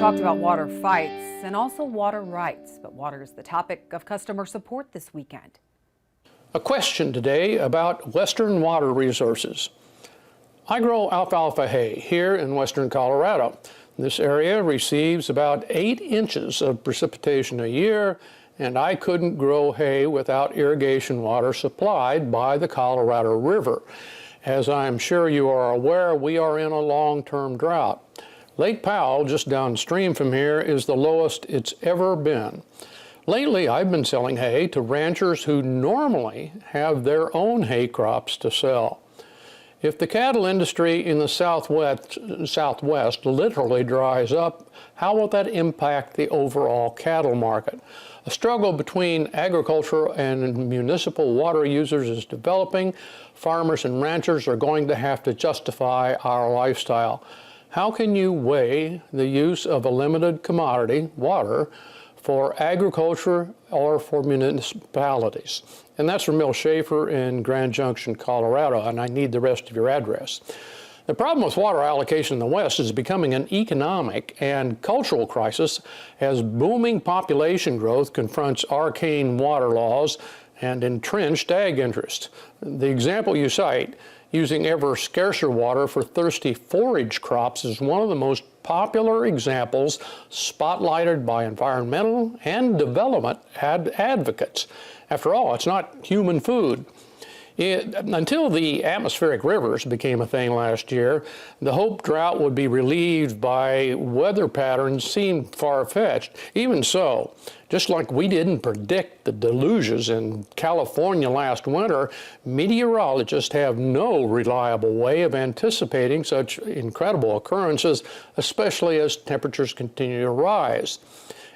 talked about water fights and also water rights, but water is the topic of customer support this weekend. A question today about western water resources. I grow alfalfa hay here in western Colorado. This area receives about 8 inches of precipitation a year, and I couldn't grow hay without irrigation water supplied by the Colorado River. As I'm sure you are aware, we are in a long-term drought. Lake Powell, just downstream from here, is the lowest it's ever been. Lately, I've been selling hay to ranchers who normally have their own hay crops to sell. If the cattle industry in the southwest literally dries up, how will that impact the overall cattle market? A struggle between agriculture and municipal water users is developing. Farmers and ranchers are going to have to justify our lifestyle. How can you weigh the use of a limited commodity, water, for agriculture or for municipalities? And that's from Mill Schaefer in Grand Junction, Colorado, and I need the rest of your address. The problem with water allocation in the West is becoming an economic and cultural crisis as booming population growth confronts arcane water laws and entrenched ag interests. The example you cite, using ever scarcer water for thirsty forage crops, is one of the most popular examples spotlighted by environmental and development advocates. After all, it's not human food. Until the atmospheric rivers became a thing last year, the hope drought would be relieved by weather patterns seemed far-fetched. Even so, just like we didn't predict the deluges in California last winter, meteorologists have no reliable way of anticipating such incredible occurrences, especially as temperatures continue to rise.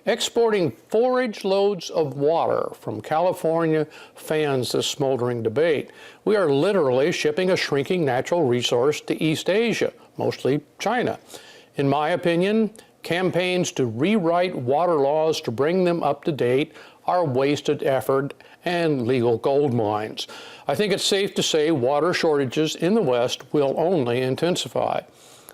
Exporting forage loads of water from California fans this smoldering debate. We are literally shipping a shrinking natural resource to East Asia, mostly China. In my opinion, campaigns to rewrite water laws to bring them up to date are wasted effort and legal gold mines. I think it's safe to say water shortages in the West will only intensify.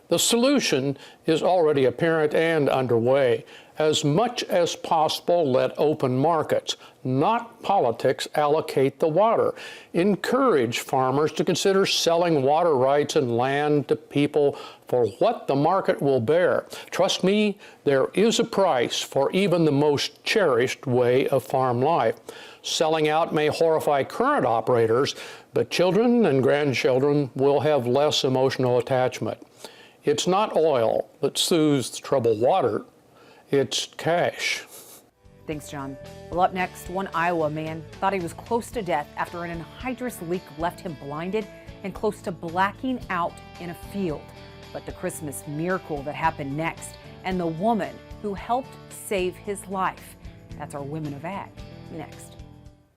The solution is already apparent and underway. As much as possible, let open markets, not politics, allocate the water. Encourage farmers to consider selling water rights and land to people for what the market will bear. Trust me, there is a price for even the most cherished way of farm life. Selling out may horrify current operators, but children and grandchildren will have less emotional attachment. It's not oil that soothes troubled water. It's cash. Thanks, John. Well, up next, one Iowa man thought he was close to death after an anhydrous leak left him blinded and close to blacking out in a field. But the Christmas miracle that happened next and the woman who helped save his life. That's our Women of Ag next.